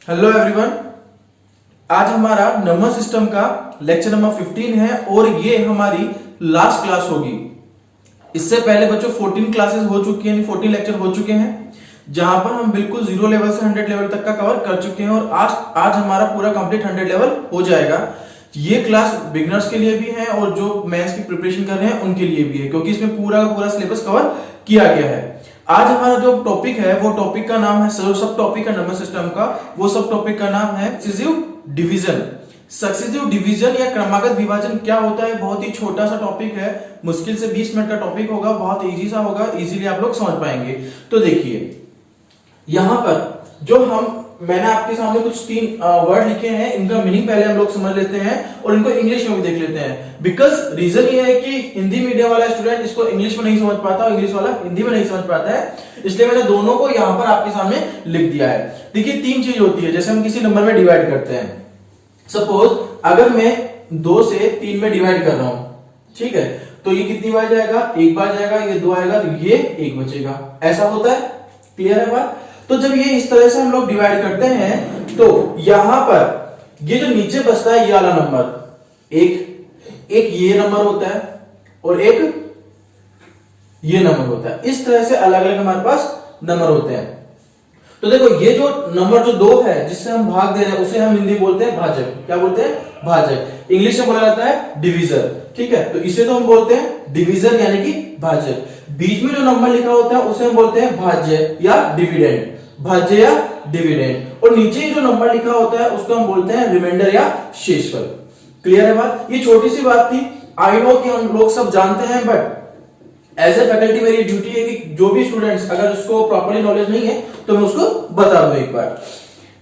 Hello everyone. आज हमारा number system का लेक्चर नंबर 15 है और ये हमारी लास्ट क्लास होगी। इससे पहले बच्चों 14 क्लासेस हो चुकी हैं, 14 लेक्चर हो चुके हैं, जहां पर हम बिल्कुल 0 लेवल से 100 लेवल तक का कवर कर चुके हैं और आज हमारा पूरा कंप्लीट 100 लेवल हो जाएगा। ये क्लास बिगिनर्स के लिए भी है और जो मेंस की प्रिपरेशन कर रहे हैं उनके लिए भी है, क्योंकि इसमें पूरा का पूरा सिलेबस कवर किया गया है। आज हमारा जो टॉपिक है वो टॉपिक का नाम है, सब टॉपिक है नंबर सिस्टम का, वो सब टॉपिक का नाम है सक्सेसिव डिवीजन। सक्सेसिव डिवीजन या क्रमागत विभाजन क्या होता है, बहुत ही छोटा सा टॉपिक है, मुश्किल से 20 मिनट का टॉपिक होगा, बहुत इजी सा होगा, इजीली आप लोग समझ पाएंगे। तो देखिए यहां पर जो मैंने आपके सामने कुछ 3 वर्ड लिखे हैं, इनका मीनिंग पहले हम लोग समझ लेते हैं और इनको इंग्लिश में भी देख लेते हैं। बिकॉज रीजन ये है कि हिंदी मीडियम वाला स्टूडेंट इसको इंग्लिश में नहीं समझ पाता और इंग्लिश वाला हिंदी में नहीं समझ पाता है, इसलिए मैंने दोनों को यहां पर आपके सामने लिख दिया है। देखिए 3 चीज होती है, जैसे हम किसी नंबर में डिवाइड करते हैं। सपोज अगर मैं 2 से 3 में डिवाइड कर रहा हूं, ठीक है, तो ये कितनी बार जाएगा, 1 बार जाएगा, ये 2 आएगा, तो ये 1 बचेगा। ऐसा होता है, क्लियर है बात। तो जब ये इस तरह से हम लोग डिवाइड करते हैं तो यहां पर ये जो नीचे बचता है ये वाला नंबर, एक ये नंबर होता है और एक ये नंबर होता है। इस तरह से अलग अलग हमारे पास नंबर होते हैं। तो देखो ये जो नंबर जो 2 है जिससे हम भाग दे रहे हैं उसे हम हिंदी बोलते हैं भाजक। क्या बोलते हैं? भाजक। इंग्लिश में बोला जाता है डिविजर, ठीक है, तो इसे तो हम बोलते हैं डिविजन यानी कि भाजक। बीच में जो नंबर लिखा होता है उसे हम बोलते हैं भाज्य या डिविडेंड, भाज्य या डिविडेंड। और नीचे जो नंबर लिखा होता है उसको हम बोलते हैं रिमाइंडर या शेषफल। क्लियर है बात। ये छोटी सी बात थी, आई नो कि हम लोग सब जानते हैं, बट एज ए फैकल्टी मेरी ड्यूटी है कि जो भी स्टूडेंट्स अगर उसको प्रॉपर्ली नॉलेज नहीं है तो मैं उसको बता दूं एक बार।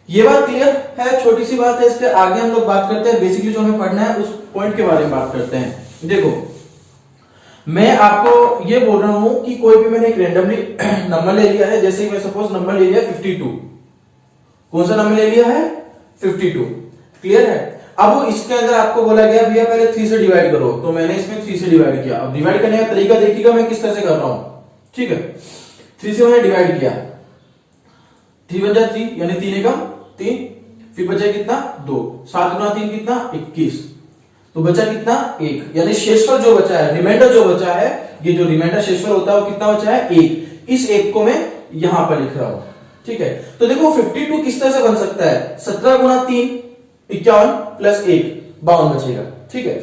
ये बात क्लियर है, छोटी सी बात है। इसके आगे हम लोग बात करते हैं, बेसिकली जो हमें पढ़ना है उस पॉइंट के बारे में बात करते हैं। देखो मैं आपको ये बोल रहा हूं कि कोई भी मैंने एक रैंडमली नंबर ले लिया है, जैसे मैं सपोज नंबर ले लिया 52। कौन सा नंबर ले लिया है? 52। क्लियर है। अब इसके अंदर आपको बोला गया भैया पहले 3 से डिवाइड करो, तो मैंने इसमें 3 से डिवाइड किया। अब डिवाइड करने का तरीका देखिएगा मैं किस तरह से कर रहा हूं, ठीक है। 3 से मैंने डिवाइड किया, 3 बचा 3 यानी 3 एकम 3, फिर बचा कितना 2, 7 गुना 3 कितना 21, तो बचा कितना 1, यानी शेषफल जो बचा है, रिमाइंडर जो बचा है, ये जो रिमाइंडर शेषफल होता है वो कितना बचा है 1। इस 1 को मैं यहां पर लिख रहा हूं, ठीक है। तो देखो 52 किस तरह से बन सकता है, 17 गुना 3 51 प्लस 1 52 बचेगा, ठीक है।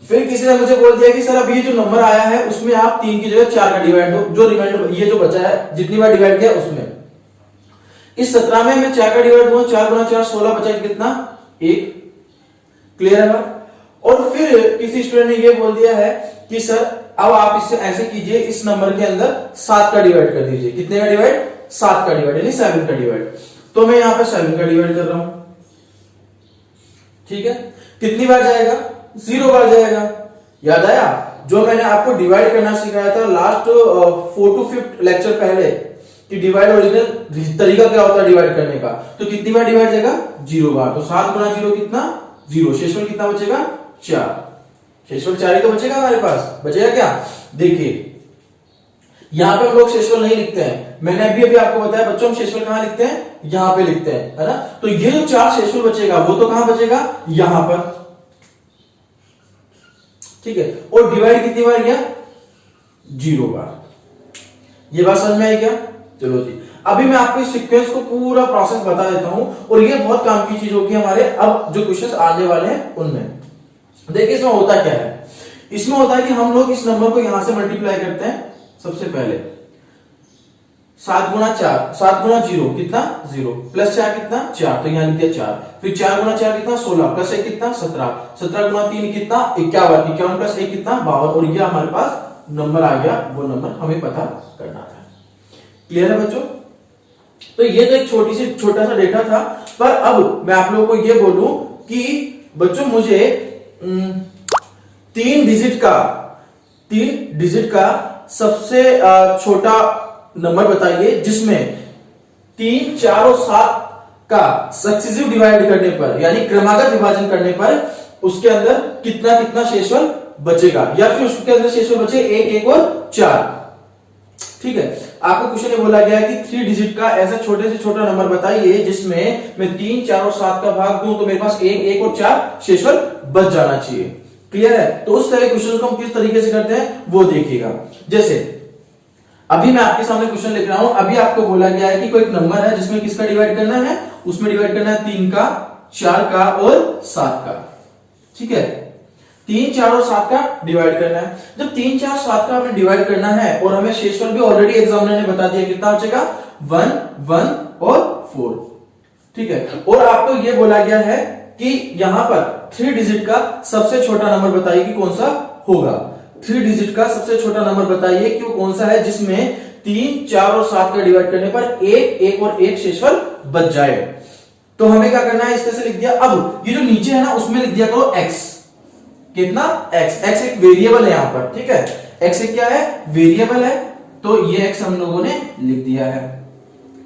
फिर किसी ने मुझे बोल दिया कि सर अब ये जो नंबर आया है उसमें आप 3 की जगह 4 का डिवाइड दो, जो रिमाइंडर ये जो बचा है जितनी बार डिवाइड किया उसमें, इस 17 में मैं 4 का डिवाइड दूंगा, 4 गुना 4 16 बचा कितना 1। क्लियर है बात। और फिर किसी स्टूडेंट ने ये बोल दिया है कि सर अब आप इससे ऐसे कीजिए, इस नंबर के अंदर 7 का डिवाइड कर दीजिए। कितने का डिवाइड? 7 का डिवाइड यानी 7 का डिवाइड। तो मैं यहां पर 7 का डिवाइड कर रहा हूं, ठीक है। कितनी बार जाएगा? 0 बार जाएगा। याद आया जो मैंने आपको डिवाइड करना सिखाया था लास्ट 4 to 5 लेक्चर पहले कि डिवाइड ओरिजिनल तरीका क्या होता है डिवाइड करने का। तो कितनी बार डिवाइड जाएगा? 0 बार। तो 7 गुना 0 कितना 0, शेषफल कितना बचेगा 4, शेषफल 4 ही तो बचेगा हमारे पास। बचेगा क्या? देखिए यहां पे हम लोग शेषफल नहीं लिखते हैं, मैंने अभी आपको बताया बच्चों हम शेषफल कहां लिखते हैं, यहां पे लिखते हैं, है ना। तो ये जो 4 शेषफल बचेगा वो तो कहां बचेगा, यहां पर, ठीक है। और डिवाइड कितनी बार किया? 0 बार। ये बात समझ में आई क्या? चलो जी, अभी मैं आपको इस सीक्वेंस को पूरा प्रोसेस बता देता हूं और ये बहुत काम की चीज होगी हमारे अब जो क्वेश्चंस आने वाले हैं उनमें। देखिए इसमें होता क्या है, इसमें होता है कि हम लोग इस नंबर को यहां से मल्टीप्लाई करते हैं। सबसे पहले 7 गुना 4, 7 गुना 0 कितना 0, प्लस 4 कितना 4, तो यहां लिख दिया 4। फिर 4 गुना 4 कितना 16, प्लस 1 कितना 17, 17 गुना 3 कितना 51, 51 प्लस 1 कितना 52, और ये हमारे पास नंबर आ गया, वो नंबर हमें पता करना था। क्लियर है बच्चों। तो ये तो एक छोटा सा डेटा था, पर अब मैं आप लोगों को ये बोलूं कि बच्चों मुझे 3 डिजिट का सबसे छोटा नंबर बताइए जिसमें 3, 4 और 7 का सक्सेसिव डिवाइड करने पर यानी क्रमागत विभाजन करने पर उसके अंदर कितना कितना शेषफल बचेगा, या फिर उसके अंदर शेषफल बचे 1, 1 और 4। ठीक है। आपको क्वेश्चन ये बोला गया है कि 3 डिजिट का ऐसा छोटे से छोटा नंबर बताइए जिसमें मैं 3, 4 और 7 का भाग दूं तो मेरे पास 1, 1 और 4 शेषफल बच जाना चाहिए। क्लियर है। तो उस तरह के क्वेश्चन को हम किस तरीके से करते हैं वो देखिएगा। जैसे अभी मैं आपके सामने क्वेश्चन लिख रहा हूं, अभी आपको बोला गया है कि कोई एक नंबर है जिसमें किसका डिवाइड करना है, उसमें डिवाइड करना है 3 का, 4 का और 7 का। ठीक है, 3, 4 और 7 का डिवाइड करना है। जब 3, 4, 7 का हमें डिवाइड करना है और हमें शेषफल भी ऑलरेडी एग्जामिनर ने बता दिया कितना बचेगा, 1, 1 और 4। ठीक है, और आपको यह बोला गया है कि यहां पर 3 डिजिट का सबसे छोटा नंबर बताइए कि कौन सा होगा। 3 डिजिट का सबसे छोटा नंबर बताइए कि वो कौन सा है जिसमें 3, 4 और 7 का डिवाइड करने पर 1, 1 और 1 शेषफल बच जाए। तो हमें क्या करना है, इस तरह से लिख दिया। अब ये जो नीचे है ना उसमें लिख दिया करो x, कितना x, x एक वेरिएबल है यहां पर। ठीक है, x एक क्या है, वेरिएबल है, तो ये x हम लोगों ने लिख दिया है।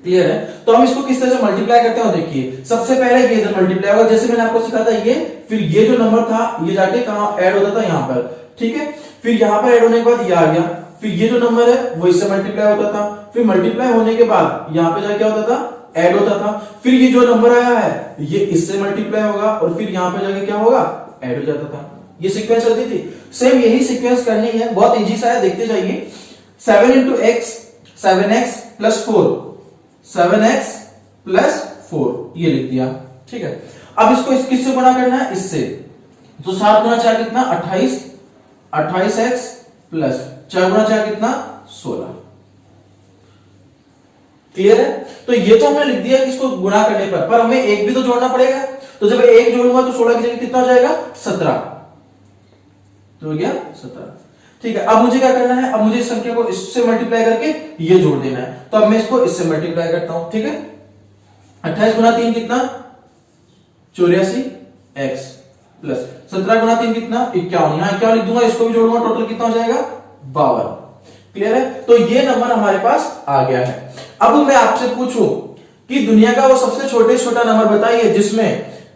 क्लियर है। तो हम इसको किस तरह से मल्टीप्लाई करते हैं देखिए। सबसे पहले ये इधर मल्टीप्लाई होगा, जैसे मैंने आपको सिखाया था ये, फिर ये जो नंबर था ये जाके कहां ऐड होता था, यहां पर। ठीक है, फिर यहां पर ऐड होने के बाद ये आ गया, फिर ये जो नंबर है वो इससे मल्टीप्लाई होता था, फिर मल्टीप्लाई होने के बाद यहां पे जाके क्या होता था, ऐड होता था, फिर ये जो नंबर आया है ये इससे मल्टीप्लाई होगा और फिर यहां पे जाके क्या होगा, ऐड हो जाता था। ये सीक्वेंस चलती थी। सेम यही सीक्वेंस करनी है, बहुत इजी सा है, देखते जाइए। 7 into x, 7x plus 4, 7x plus 4 ये लिख दिया। ठीक है, अब इसको किससे गुणा करना है, इससे। तो 7 गुना 4 कितना, 28, 28x प्लस 4 गुना 4 कितना, 16। क्लियर है। तो ये तो हमने लिख दिया कि इसको गुणा करने पर हमें एक भी तो जोड़ना पड़ेगा। तो जब एक जोड़ूंगा तो 16 की जगह कितना हो जाएगा, 17। तो हो गया 17। ठीक है, अब मुझे क्या करना है, अब मुझे इस संख्या को इससे मल्टीप्लाई करके ये जोड़ देना है। तो अब मैं इसको इससे मल्टीप्लाई करता हूं। ठीक है, 28 गुना 3 कितना, 84x प्लस 17 गुना 3 कितना, 51। यहां 51 लिख दूंगा, इसको भी जोड़ूंगा, टोटल कितना हो जाएगा, 52। क्लियर है। तो ये नंबर हमारे पास आ गया है। अब मैं आपसे पूछूं कि दुनिया का वो सबसे छोटा नंबर बताइए जिसमें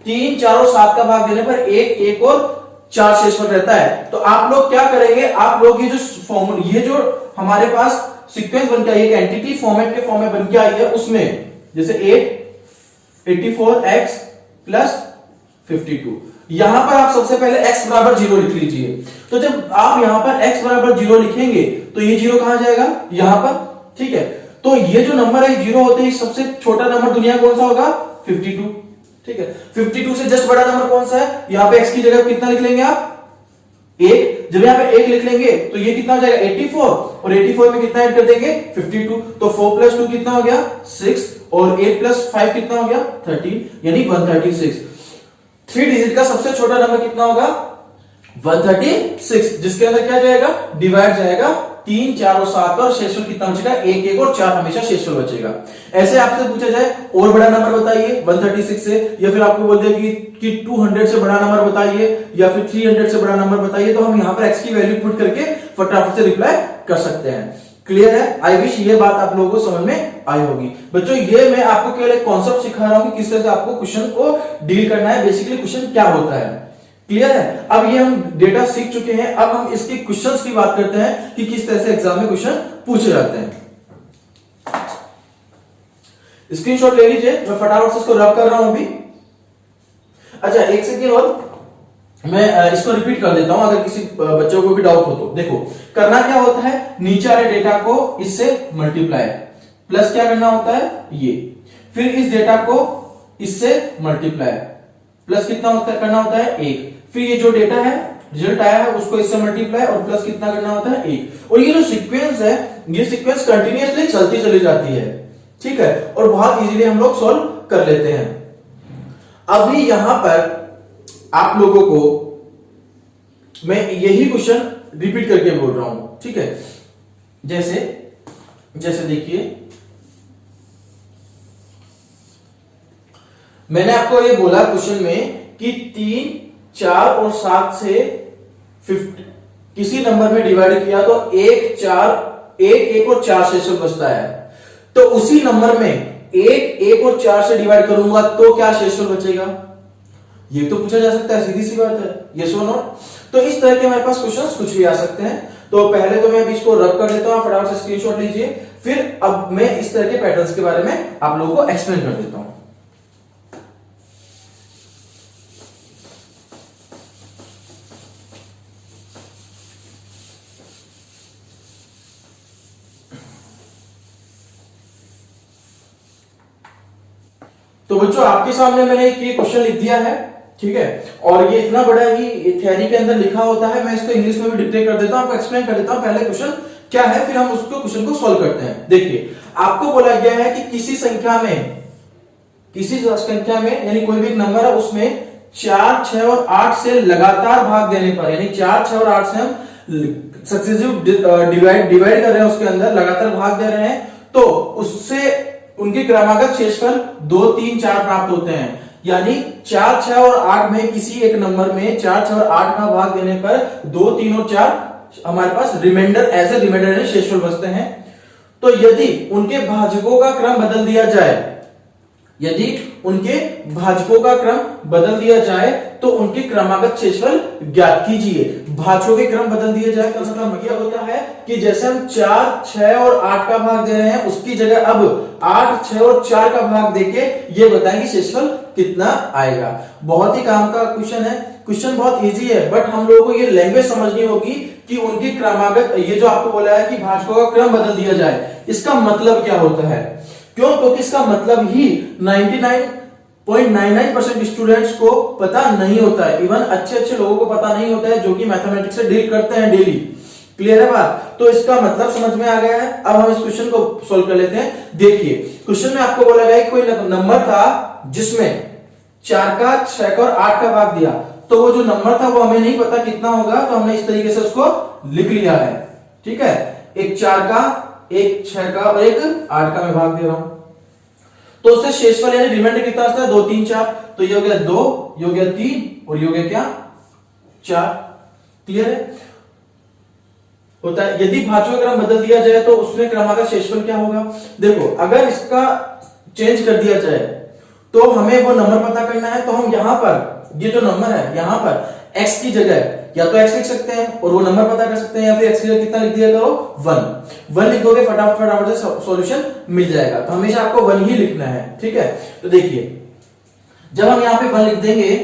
3, 4 और 7 का भाग देने पर 1, 1 और 4 शेषफल रहता है। तो आप लोग क्या करेंगे, आप लोग ये जो फॉर्मूला, ये जो हमारे पास सीक्वेंस बन के आई है, एंटिटी फॉर्मेट के फॉर्म में बन के आई है, उसमें जैसे 84x प्लस 52, यहां पर आप सबसे पहले x बराबर 0 लिख लीजिए। तो जब आप यहां पर x बराबर 0 लिखेंगे तो ये 0 कहां जाएगा, यहां पर। ठीक है, तो ये जो नंबर है 0 होते ही सबसे छोटा नंबर दुनिया कौन सा होगा, 52। ठीक है, 52 से जस्ट बड़ा नंबर कौन सा है, यहां पे x की जगह कितना लिख लेंगे आप, 1। जब यहां पे 1 लिख लेंगे तो ये कितना हो जाएगा, 84, और 84 में कितना ऐड कर देंगे, 52। तो 4 प्लस 2 कितना हो गया, 6, और 8 प्लस 5 कितना हो गया, 13, यानी 136। 3 डिजिट का सबसे छोटा नंबर कितना होगा, 136, जिसके अंदर क्या जाएगा, डिवाइड जाएगा 3, 4 और 7 का, और शेषफल कितना बचेगा, 1, 1 और 4 हमेशा शेषफल बचेगा। ऐसे आपसे पूछा जाए और बड़ा नंबर बताइए 136 से, या फिर आपको बोल दे कि 200 से बड़ा नंबर बताइए, या फिर 300 से बड़ा नंबर बताइए, तो हम यहां पर x की वैल्यू पुट करके फटाफट से रिप्लाई कर सकते हैं। क्लियर है। आई विश ये बात आप लोगों को समझ में आई होगी। बच्चों ये मैं आपको केवल एक कॉन्सेप्ट सिखा रहा हूं कि किस तरह से आपको क्वेश्चन को डील करना है, बेसिकली क्वेश्चन क्या होता है। क्लियर है। अब ये हम डेटा सीख चुके हैं, अब हम इसके क्वेश्चंस की बात करते हैं कि किस तरह से एग्जाम में क्वेश्चन पूछे जाते हैं। स्क्रीनशॉट ले लीजिए, मैं फटाफट से इसको रब कर रहा हूं अभी। अच्छा, एक सेकंड और मैं इसको रिपीट कर देता हूं, अगर किसी बच्चों को भी डाउट हो तो। देखो करना क्या होता है, नीचे वाले डेटा को इससे मल्टीप्लाई, प्लस क्या करना होता है ये, फिर इस डेटा को इससे मल्टीप्लाई, प्लस कितना करना होता है 1, फिर ये जो डेटा है रिजल्ट आया है उसको इससे मल्टीप्लाई और प्लस कितना करना होता है 1। और ये जो सीक्वेंस है, ये सीक्वेंस कंटिन्यूअसली चलती चली जाती है। ठीक है, और बहुत इजीली हम लोग सॉल्व कर लेते हैं। अभी यहां पर आप लोगों को मैं यही क्वेश्चन रिपीट करके बोल रहा हूं। ठीक है, जैसे देखिए, मैंने आपको ये बोला क्वेश्चन में कि 3, 4 और 7 से 50 किसी नंबर में डिवाइड किया तो 1, 1 और 4 शेषफल बचता है। तो उसी नंबर में 1, 1 और 4 से डिवाइड करूंगा तो क्या शेषफल बचेगा, ये तो पूछा जा सकता है, सीधी सी बात है, यस और नो। तो इस तरह के हमारे पास क्वेश्चंस कुछ भी आ सकते हैं। तो पहले तो मैं अभी इसको रब कर देता हूं, फटाफट से स्क्रीनशॉट लीजिए, फिर अब मैं इस तरह के पैटर्न्स के बारे में आप लोगों को एक्सप्लेन कर देता हूं। तो बच्चों आपके सामने मैंने एक ये क्वेश्चन लिख दिया है, ठीक है, और ये इतना बड़ा ही थ्योरी के अंदर लिखा होता है, मैं इसको इंग्लिश में भी डिक्टेट कर देता हूं, आपको एक्सप्लेन कर देता हूं पहले क्वेश्चन क्या है, फिर हम उसको क्वेश्चन को सॉल्व करते हैं। देखिए आपको बोला गया है कि किसी संख्या में यानी कोई भी एक नंबर है उसमें 4, 6 और 8 से लगातार भाग देने पर, यानी 4, 6 और 8 से हम सक्सेसिव डिवाइड कर रहे हैं, उसके अंदर लगातार भाग दे रहे हैं, तो उससे उनके क्रमागत शेषफल 2, 3, 4 प्राप्त होते हैं। यानी 4, 6 और 8 में किसी एक नंबर में 4, 6 और 8 का भाग देने पर 2, 3 और 4 हमारे पास रिमाइंडर एज ए रिमाइंडर शेषफल बचते हैं। तो यदि उनके भाजकों का क्रम बदल दिया जाए, तो उनके क्रमागत शेषफल ज्ञात कीजिए। भाजकों के क्रम बदल दिए जाए तो मतलब मतलब होता है कि जैसे हम 4, 6 और 8 का भाग दे रहे हैं, उसकी जगह अब 8, 6 और 4 का भाग देके ये बताएं कि शेषफल कितना आएगा। बहुत ही काम का क्वेश्चन है, क्वेश्चन बहुत इजी है, बट हम लोगों को ये लैंग्वेज समझनी होगी कि उनकी क्रमागत, ये जो आपको बोला है कि भाजकों का क्रम बदल दिया जाए, इसका मतलब क्या होता है। क्यों? क्योंकि इसका मतलब ही 99.99% स्टूडेंट्स को पता नहीं होता है, इवन अच्छे लोगों को पता नहीं होता है जो कि मैथमेटिक्स से डील करते हैं डेली। क्लियर है बात? तो इसका मतलब समझ में आ गया है। अब हम इस क्वेश्चन को सॉल्व कर लेते हैं। देखिए क्वेश्चन में आपको बोला गया कोई नंबर था जिसमें 4 का, 6 का और 8 का भाग दिया, तो वो जो नंबर था वो हमें नहीं पता कितना होगा, तो हमने इस तरीके से उसको लिख लिया है। ठीक है, एक 4 का, एक 6 का और एक 8 का मैं भाग दे रहा हूं, तो उससे शेषफल यानी रिमाइंडर कितना आता है 2, 3, 4, तो ये हो गया 2, ये हो गया 3 और ये हो गया क्या 4। क्लियर है? होता है। यदि भाजकों का क्रम बदल दिया जाए तो उसमें क्रमागत शेषफल क्या होगा। देखो अगर इसका चेंज कर दिया जाए तो हमें वो नंबर पता करना है, तो हम यहां पर ये जो नंबर है यहां पर x की जगह या तो x लिख सकते हैं और वो नंबर पता कर सकते हैं, या फिर x की जगह कितना लिख दिया करो 1 लिख दोगे, फटाफट से सॉल्यूशन मिल जाएगा। तो हमेशा आपको 1 ही लिखना है। ठीक है, तो देखिए जब हम यहां पे 1 लिख देंगे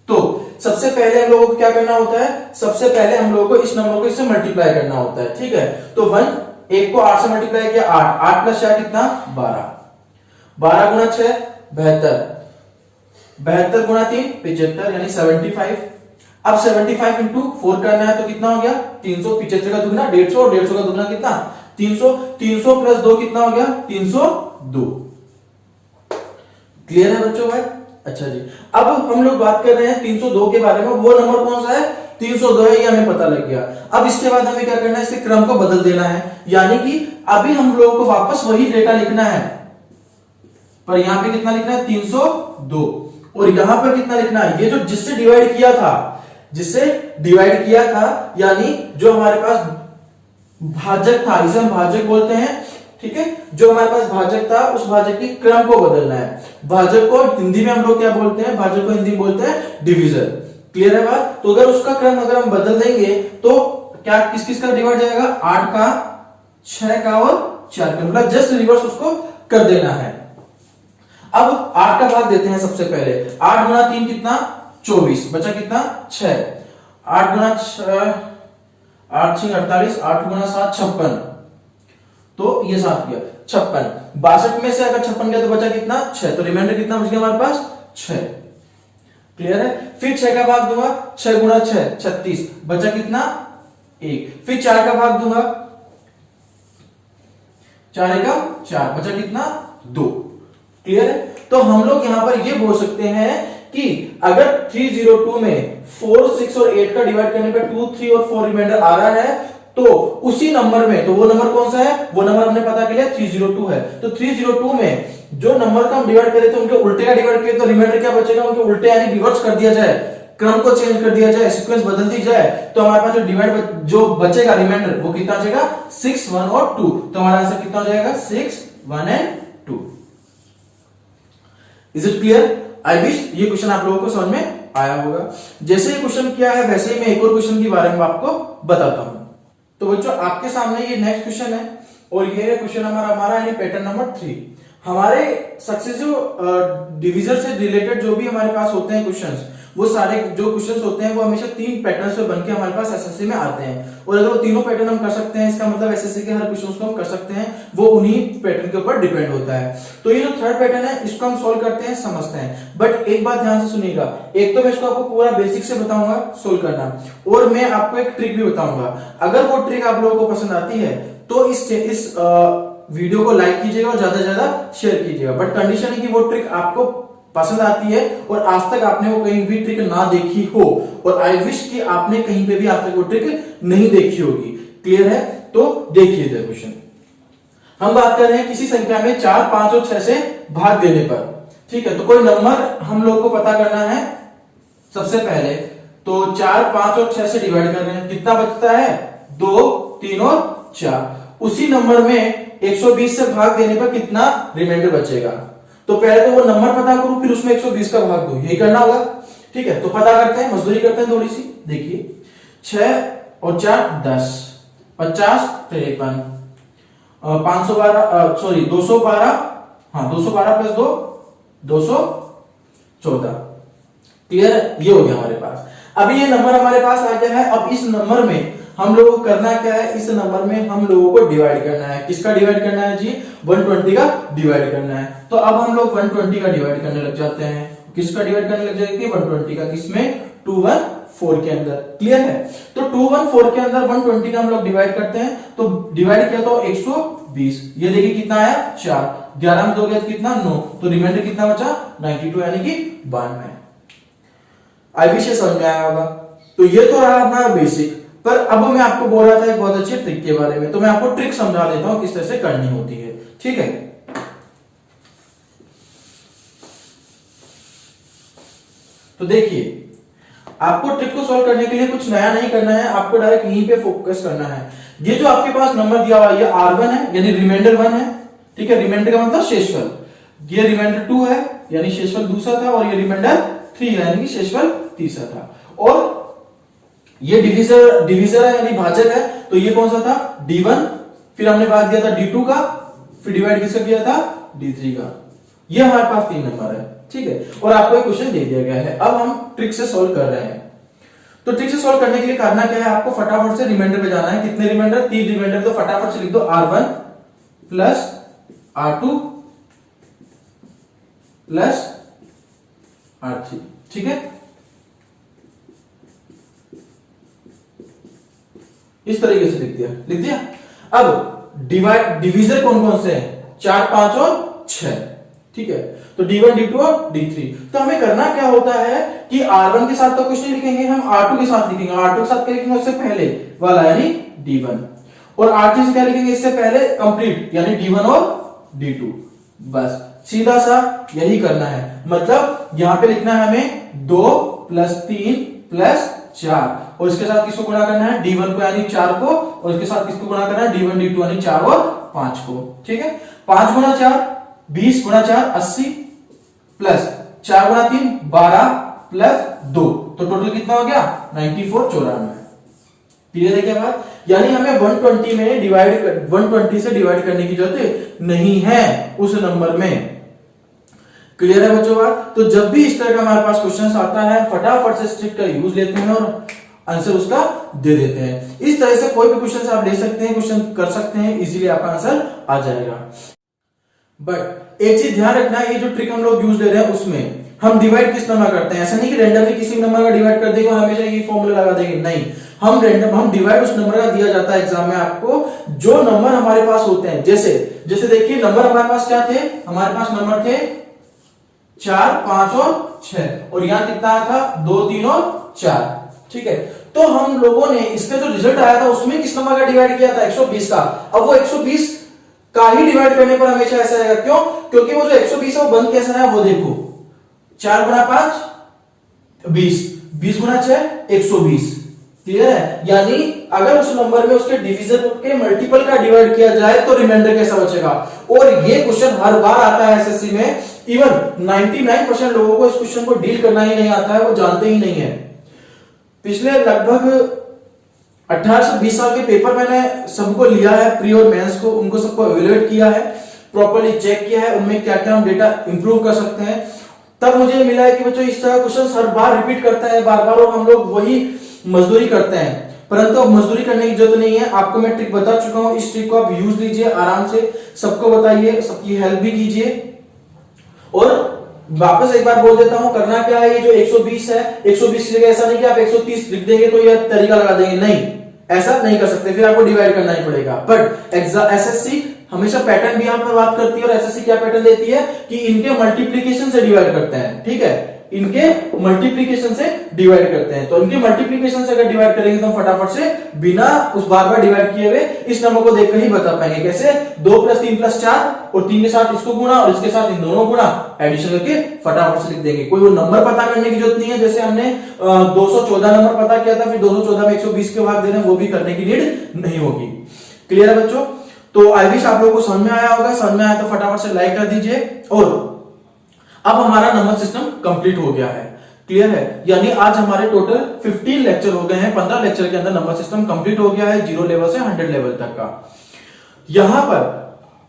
तो सबसे पहले हम लोगों को क्या करना होता है, सबसे पहले हम लोगों को इस नंबर को इससे मल्टीप्लाई करना होता है। ठीक है, तो 1 को 8 से मल्टीप्लाई किया 8 प्लस 4 कितना 12 गुना 6 72 गुना 3 75 यानी 75। अब 75 इंटू 4 करना है तो कितना हो गया 375 का दुगना 150 और 150 का दुगना कितना 300। 300 प्लस 2 कितना हो गया 302। क्लियर है बच्चों भाई? अच्छा जी, अब हम लोग बात कर रहे हैं 302 के बारे में। वो नंबर कौन सा है 302 है, ये हमें पता लग गया। अब इसके बाद हमें क्या करना है, इसके क्रम को बदल देना है, यानी कि अभी हम लोगों को वापस वही डेटा लिखना है, पर यहां पे कितना लिखना है 302 और यहां पर कितना लिखना है, ये जो जिससे डिवाइड किया था यानी जो हमारे पास भाजक था, इसे हम भाजक बोलते हैं। ठीक है, जो हमारे पास भाजक था उस भाजक की क्रम को बदलना है। भाजक को हिंदी में हम लोग क्या बोलते हैं, भाजक को हिंदी में बोलते हैं डिवीजर। क्लियर है बात? तो अगर उसका क्रम अगर हम बदल देंगे तो क्या किस किस का डिवाइड जाएगा 8 का 6 का और 4 का, मतलब जस्ट रिवर्स उसको कर देना है। अब 8 का भाग देते हैं सबसे पहले। 8 गुना 3 कितना 24, बचा कितना 6। 8 गुना 6 8 6 48, 8 गुना 7 56, तो ये 7 गया 56। 62 में से अगर 56 गया तो बचा कितना 6, तो रिमाइंडर कितना बच गया हमारे पास 6। क्लियर है? फिर 6 का भाग दूंगा, 6 गुना 6 36, बचा कितना 1। फिर 4 का भाग दूंगा, 4 का 4, बचा कितना 2। क्लियर है? तो हम लोग यहां पर ये बोल सकते हैं कि अगर 302 में 4, 6 और 8 का डिवाइड करने पर 2, 3 और 4 रिमाइंडर आ रहा है, तो उसी नंबर में, तो वो नंबर कौन सा है, वो नंबर हमने पता कर लिया 302 है। तो 302 में जो नंबर का हम डिवाइड करें तो उनके उल्टे का डिवाइड करें तो रिमाइंडर क्या बचेगा, उनके उल्टे यानी रिवर्स कर दिया जाए, क्रम को चेंज कर दिया जाए, सीक्वेंस बदल दी जाए, तो हमारे पास जो बचेगा रिमाइंडर वो कितना बचेगा 6, 1 और 2। तो हमारा आंसर कितना हो जाएगा 6, 1 and 2। Is it clear? I wish ये क्वेश्चन आप लोगों को समझ में आया होगा। जैसे ही क्वेश्चन किया है वैसे ही मैं एक और क्वेश्चन के बारे में आपको बताता हूं। तो बच्चों आपके सामने ये नेक्स्ट क्वेश्चन है और ये क्वेश्चन हमारा यानी पैटर्न नंबर 3। हमारे सक्सेसिव डिवीजर से रिलेटेड जो भी हमारे पास होते हैं क्वेश्चंस, वो सारे जो क्वेश्चंस होते हैं वो हमेशा 3 पैटर्न से बनके हमारे पास एसएससी में आते हैं। और अगर वो तीनों पैटर्न हम कर सकते हैं, इसका मतलब एसएससी के हर क्वेश्चंस को हम कर सकते हैं, वो उन्हीं पैटर्न के ऊपर डिपेंड होता है। तो ये जो थर्ड पैटर्न है इसको हम सोल्व करते हैं, समझते हैं। बट एक बात ध्यान से सुनिएगा, एक तो मैं इसको आपको पूरा बेसिक से बताऊंगा सोल्व करना, और मैं आपको एक ट्रिक भी बताऊंगा। अगर वो ट्रिक आप लोगों को पसंद आती है तो इस वीडियो को लाइक कीजिएगा और ज्यादा से ज्यादा शेयर कीजिएगा। बट कंडीशन है कि वो ट्रिक आपको पसंद आती है और आज तक आपने वो कहीं भी ट्रिक ना देखी हो, और आई विश कि आपने कहीं पे भी आज तक वो ट्रिक नहीं देखी होगी। क्लियर है? तो देखिए क्वेश्चन। हम बात कर रहे हैं किसी संख्या में 4, 5 और 6 से भाग देने पर। ठीक है, तो कोई नंबर हम लोग को पता करना है। सबसे पहले तो 4, 5 और 6 से डिवाइड कर रहे हैं, कितना बचता है? 2, 3 और 4। उसी नंबर में 120 से भाग देने पर कितना रिमाइंडर बचेगा? तो पहले तो वो नंबर पता करूं, फिर उसमें 120 का भाग दूं, यही करना होगा। ठीक है, तो पता करते हैं, मजदूरी करते हैं थोड़ी सी। देखिए 6 और 4 10, 50 53, 512 सॉरी 212, हाँ 212 प्लस 2 214। क्लियर है? ये हो गया हमारे पास। अभी ये नंबर हमारे पास आ गया है। अब इस नंबर में हम लोगों को करना क्या है? इस नंबर में हम लोगों को डिवाइड करना है। किसका डिवाइड करना है जी? 120 का डिवाइड करना है। तो अब हम लोग 120 का डिवाइड करने लग जाते हैं। किसका डिवाइड करने लग जाएंगे? 120 का। किसमें? 214 के अंदर। क्लियर है? तो 214 के अंदर 120 का हम लोग डिवाइड करते हैं। तो डिवाइड किया तो 120। ये देखिए कितना आया? 4। 11 में 2 गया कितना? 9। तो रिमाइंडर कितना बचा? 92 यानी कि 92। आई विश ये समझ में आया होगा। तो ये तो रहा अपना बेसिक। पर अब मैं आपको बोल रहा था एक बहुत अच्छी ट्रिक के बारे में, तो मैं आपको ट्रिक समझा देता हूं किस तरह से करनी होती है। ठीक है, तो देखिए आपको ट्रिक को सॉल्व करने के लिए कुछ नया नहीं करना है, आपको डायरेक्ट यहीं पे फोकस करना है। ये जो आपके पास नंबर दिया हुआ है ये R1 है, यानी रिमाइंडर 1 है। ठीक है, रिमाइंडर का मतलब शेषफल। ये रिमाइंडर 2 है यानी शेषफल दूसरा था, और ये रिमाइंडर 3 है यानी कि शेषफल तीसरा था। और ये डिविजर है यानी भाजक है, तो ये कौन सा था? D1। फिर हमने भाग दिया था D2 का, फिर डिवाइड किसका किया था? D3 का। ये हमारे पास 3 नंबर है। ठीक है, और आपको एक क्वेश्चन दे दिया गया है। अब हम ट्रिक से सॉल्व कर रहे हैं। तो ट्रिक से सॉल्व करने के लिए करना क्या है? आपको फटाफट से रिमाइंडर पे जाना है। कितने रिमाइंडर? 3 रिमाइंडर। तो फटाफट से लिख दो R1 plus R2 plus R3। ठीक है, इस तरीके से लिख दिया। अब डिवीजर कौन कौन से हैं? 4, 5 और 6। ठीक है, तो D1, D2 और D3। तो हमें करना क्या होता है कि R1 के साथ तो कुछ नहीं लिखेंगे, हम R2 के साथ लिखेंगे। R2 के साथ क्या लिखेंगे? उससे पहले वाला यानी D1, और R3 से क्या लिखेंगे? इससे पहले कंप्लीट यानी D1 और D2। बस सीधा सा यही करना है। मतलब यहां पे लिखना है हमें 2 प्लस 3 प्लस 4, और इसके साथ किसको गुणा करना है? D1 को यानी 4 को, और इसके साथ किसको गुणा करना है? D1, D2 यानी 4 और 5 को। ठीक है, 5 गुणा 4 20 गुणा 4 80 प्लस 4 गुणा 3 12 प्लस 2, तो टोटल कितना हो गया? 94 94। क्लियर है क्या बात? यानी हमें 120 में 120 से डिवाइड करने की जरूरत नहीं है उस नंबर में। क्लियर है बच्चों बात? तो जब भी इस तरह का हमारे पास क्वेश्चन आता है, फटाफट से ट्रिक का यूज लेते हैं और आंसर उसका दे देते हैं। इस तरह से कोई भी क्वेश्चन आप ले सकते हैं, क्वेश्चन कर सकते हैं, इजीली आपका आंसर आ जाएगा। बट एक चीज ध्यान रखना, ये जो ट्रिक हम लोग यूज ले रहे हैं उसमें हम डिवाइड किस नंबर करते हैं? ऐसा नहीं कि रैंडमली किसी नंबर का डिवाइड कर देंगे और हमेशा ये फॉर्मूला लगा देंगे, नहीं। हम डिवाइड उस नंबर का दिया जाता है एग्जाम में आपको, जो नंबर हमारे पास होते हैं। जैसे देखिए नंबर हमारे पास क्या थे? हमारे पास नंबर थे 4, 5 और 6, और यहां कितना आया था? 2, 3 और 4। ठीक है, तो हम लोगों ने इसका जो रिजल्ट आया था उसमें किस नंबर का डिवाइड किया था? 120 का। अब वो 120 का ही डिवाइड करने पर हमेशा ऐसा आएगा। क्यों? क्योंकि वो जो 120 है वो बंद कैसा है वो देखो, 4 गुणा 5 20, 20 गुणा 6 120। क्लियर है? यानी अगर उस नंबर में उसके डिवीजन के मल्टीपल का डिवाइड किया जाए तो रिमाइंडर कैसा बचेगा। और ये क्वेश्चन हर बार आता है एसएससी में इवन 99% लोगों को इस क्वेश्चन को डील करना ही नहीं आता है, वो जानते ही नहीं है। पिछले लगभग 18 से 20 साल के पेपर मैंने सबको लिया है, प्री और मेंस को, उनको सबको एवेल्युएट किया है, प्रॉपर्ली चेक किया है, उनमें क्या क्या हम डेटा इंप्रूव कर सकते हैं। तब मुझे मिला है कि बच्चों इस तरह क्वेश्चन हर बार रिपीट करता है बार बार, और हम लोग वही मजदूरी करते हैं। परंतु अब मजदूरी करने की जरूरत नहीं है, आपको मैं ट्रिक बता चुका हूं, इस ट्रिक को आप यूज लीजिए, आराम से सबको बताइए, सबकी हेल्प भी कीजिए। और वापस एक बार बोल देता हूं, करना क्या है, ये जो 120 है, 120 की जगह ऐसा नहीं कि आप 130 लिख देंगे तो ये तरीका लगा देंगे, नहीं, ऐसा नहीं कर सकते, फिर आपको डिवाइड करना ही पड़ेगा। बट एसएससी हमेशा पैटर्न भी यहां पर बात करती है, और एसएससी क्या पैटर्न देती है कि इनके मल्टीप्लीकेशन से डिवाइड करते हैं, ठीक है, इनके मल्टीप्लीकेशन से डिवाइड करते हैं। तो इनके मल्टीप्लीकेशन से अगर डिवाइड करेंगे तो फटाफट से बिना उस बार बार डिवाइड किए हुए इस नंबर को देखकर ही बता पाएंगे। कैसे? 2 + 3 + 4 और 3 के साथ इसको गुणा और इसके साथ इन दोनों गुणा, एडिशन करके फटाफट से लिख देंगे। कोई वो नंबर पता करने की जरूरत नहीं है, जैसे हमने 214 नंबर पता किया था, फिर 214 में 120 के भाग दे रहे हैं, वो भी करने की नीड नहीं होगी। क्लियर है बच्चों? तो आई विश आप लोगों को समझ में आया होगा। समझ में आया तो फटाफट से लाइक कर दीजिए। और अब हमारा नंबर सिस्टम कंप्लीट हो गया है। क्लियर है? यानी आज हमारे टोटल 15 लेक्चर हो गए हैं। 15 लेक्चर के अंदर नंबर सिस्टम कंप्लीट हो गया है, 0 लेवल से 100 लेवल तक का। यहां पर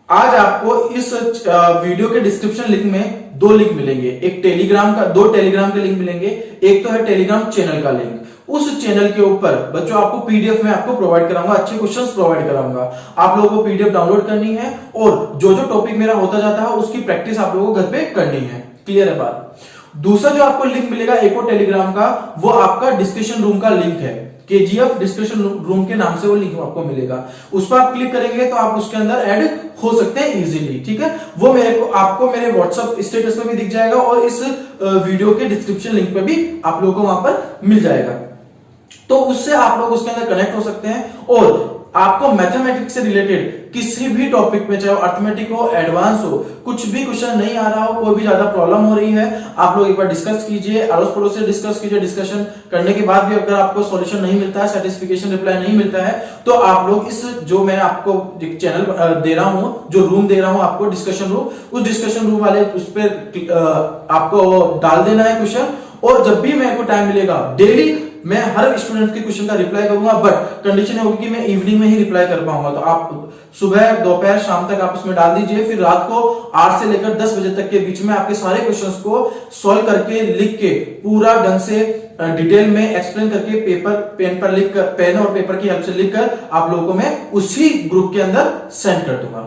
आज आपको इस वीडियो के डिस्क्रिप्शन लिंक में 2 लिंक मिलेंगे, एक टेलीग्राम का, 2 टेलीग्राम के लिंक मिलेंगे, एक तो है टेलीग्राम चैनल का लिंक। उस चैनल के ऊपर बच्चों आपको पीडीएफ में आपको प्रोवाइड कराऊंगा, अच्छे क्वेश्चंस प्रोवाइड कराऊंगा। आप लोगों को पीडीएफ डाउनलोड करनी है और जो जो टॉपिक मेरा होता जाता है उसकी प्रैक्टिस आप लोगों को घर पे करनी है। क्लियर है बात? दूसरा जो आपको लिंक मिलेगा एक और टेलीग्राम का, वो आपका डिस्कशन रूम का लिंक है, केजीएफ डिस्कशन रूम के नाम से वो लिंक आपको मिलेगा। उस पर आप क्लिक करेंगे तो आप उसके अंदर ऐड हो सकते हैं इजीली। ठीक है? वो मेरे को आपको मेरे व्हाट्सएप स्टेटस पे भी दिख जाएगा और इस वीडियो के डिस्क्रिप्शन लिंक पे भी आप लोगों को वहां पर मिल जाएगा। तो उससे आप लोग उसके अंदर कनेक्ट हो सकते हैं और आपको मैथमेटिक्स से रिलेटेड किसी भी टॉपिक में, चाहे अर्थमेटिक हो, एडवांस हो, कुछ भी क्वेश्चन नहीं आ रहा हो, कोई भी ज्यादा प्रॉब्लम हो रही है, आप लोग एक बार डिस्कस कीजिए, अड़ोस पड़ोस से डिस्कस कीजिए। डिस्कशन करने के बाद भी अगर आपको सॉल्यूशन नहीं मिलता है, सेटिस्फिकेशन रिप्लाई नहीं मिलता है, तो आप लोग इस जो मैं आपको चैनल दे रहा हूं, जो रूम दे रहा हूं आपको डिस्कशन रूम, उस डिस्कशन रूम वाले उस पर आपको डाल देना है क्वेश्चन। और जब भी मेरे को टाइम मिलेगा डेली मैं हर स्टूडेंट के क्वेश्चन का रिप्लाई करूंगा, बट कंडीशन होगी कि मैं इवनिंग में ही रिप्लाई कर पाऊंगा। तो आप सुबह, दोपहर, शाम तक आप उसमें डाल दीजिए, फिर रात को 8 से लेकर 10 बजे तक के बीच में आपके सारे क्वेश्चंस को सॉल्व करके, लिख के, पूरा ढंग से डिटेल में एक्सप्लेन करके पेन और पेपर की हेल्प से लिखकर आप लोगों को मैं उसी ग्रुप के अंदर सेंड कर दूंगा।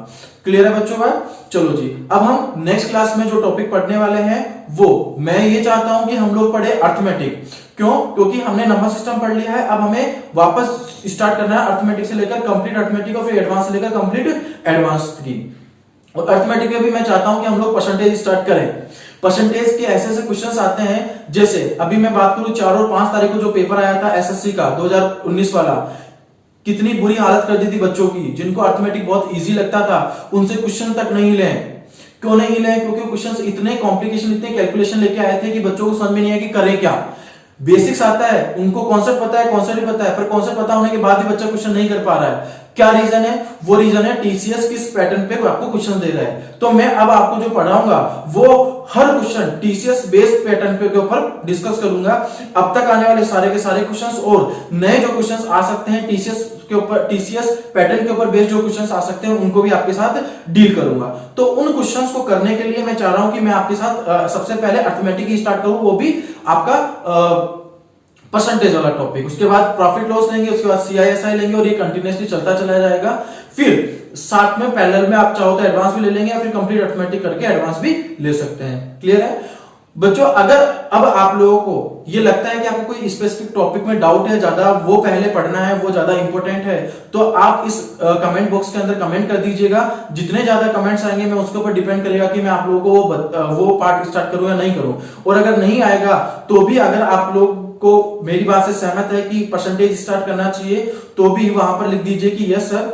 क्लियर है बच्चों बात? चलो जी, अब हम नेक्स्ट क्लास में जो टॉपिक पढ़ने वाले हैं वो मैं ये चाहता हूं कि हम लोग पढ़े अर्थमेटिक। क्यों? क्योंकि हमने नंबर सिस्टम पढ़ लिया है, अब हमें वापस स्टार्ट करना है अर्थमेटिक से लेकर कंप्लीट अर्थमेटिक और फिर एडवांस से लेकर कंप्लीट एडवांस की। और अर्थमेटिक में भी मैं चाहता हूं कि हम लोग परसेंटेज स्टार्ट करें। परसेंटेज के ऐसे ऐसे क्वेश्चंस आते हैं, जैसे अभी मैं बात करूं 4 और 5 तारीख को जो पेपर आया था एसएससी का 2019 वाला, कितनी बुरी हालत कर दी थी बच्चों की। जिनको अर्थमेटिक बहुत इजी लगता था उनसे क्वेश्चन तक नहीं ले। क्यों नहीं ले? क्योंकि क्वेश्चंस इतने कॉम्प्लिकेशन, इतने कैलकुलेशन लेके आए थे कि बच्चों को समझ में नहीं आया कि करें क्या। बेसिक्स आता है, उनको कॉन्सेप्ट पता है, कॉन्सेप्ट भी पता है, पर कॉन्सेप्ट पता होने के बाद भी बच्चा क्वेश्चन नहीं कर पा रहा है। क्या रीजन है? वो रीजन है टीसीएस किस पैटर्न पे आपको क्वेश्चन दे रहा है। तो मैं अब आपको जो पढ़ाऊंगा वो हर क्वेश्चन टीसीएस बेस्ड पैटर्न पे के ऊपर डिस्कस करूंगा। अब तक आने वाले सारे के सारे क्वेश्चंस और नए जो क्वेश्चंस आ सकते हैं टीसीएस के ऊपर, टीसीएस पैटर्न के ऊपर बेस्ड जो क्वेश्चंस आ सकते हैं उनको भी आपके साथ डील करूंगा। तो उन क्वेश्चंस को करने के लिए मैं चाह रहा हूं कि मैं आपके साथ सबसे पहले अर्थमेटिक ही स्टार्ट करूं, वो भी आपका परसेंटेज वाला टॉपिक। उसके बाद प्रॉफिट लॉस लेंगे, उसके बाद सीआईएसआई लेंगे और ये कंटिन्यूअसली चलता चला जाएगा। फिर साथ में पैरेलल में आप चाहो तो एडवांस भी ले लेंगे या फिर कंप्लीट अर्थमेटिक करके एडवांस भी ले सकते हैं। क्लियर है बच्चों? अगर अब आप लोगों को ये लगता है कि आपको कोई स्पेसिफिक टॉपिक में डाउट है, ज्यादा वो पहले पढ़ना है, वो ज्यादा इंपॉर्टेंट है, तो आप इस कमेंट बॉक्स के अंदर कमेंट कर दीजिएगा। जितने ज्यादा कमेंट्स आएंगे मैं उसके ऊपर डिपेंड करेगा कि मैं आप लोगों को वो पार्ट स्टार्ट करूं या नहीं करूं। और अगर नहीं आएगा तो भी, अगर आप लोग को मेरी बात से सहमत है कि परसेंटेज स्टार्ट करना चाहिए, तो भी वहां पर लिख दीजिए कि yes sir,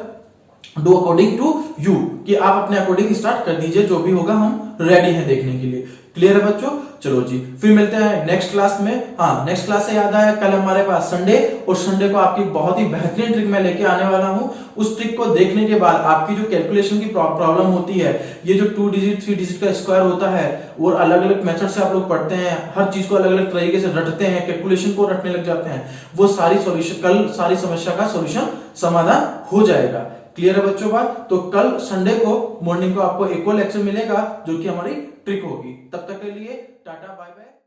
do according to you, कि आप अपने अकॉर्डिंग स्टार्ट कर दीजिए। जो भी होगा हम रेडी हैं देखने के लिए। क्लियर है बच्चों? चलो जी, फिर मिलते हैं नेक्स्ट क्लास में। हाँ, नेक्स्ट क्लास से याद आया, कल हमारे पास संडे, और संडे को आपकी बहुत ही बेहतरीन ट्रिक मैं लेके आने वाला हूं। उस ट्रिक को देखने के बाद आपकी जो कैलकुलेशन की प्रॉब्लम होती है, ये जो 2 डिजिट 3 डिजिट का स्क्वायर होता है, और अलग अलग मेथड से आप लोग पढ़ते हैं, हर चीज को अलग अलग तरीके से रटते हैं, कैलकुलेशन को रटने लग जाते हैं, वो सारी सॉल्यूशन, कल सारी समस्या का सॉल्यूशन समाधान हो जाएगा। क्लियर है बच्चों बात? तो कल संडे को मॉर्निंग को आपको एक और लेक्चर मिलेगा जो कि हमारी ट्रिक होगी। तब तक के लिए टाटा बाय बाय।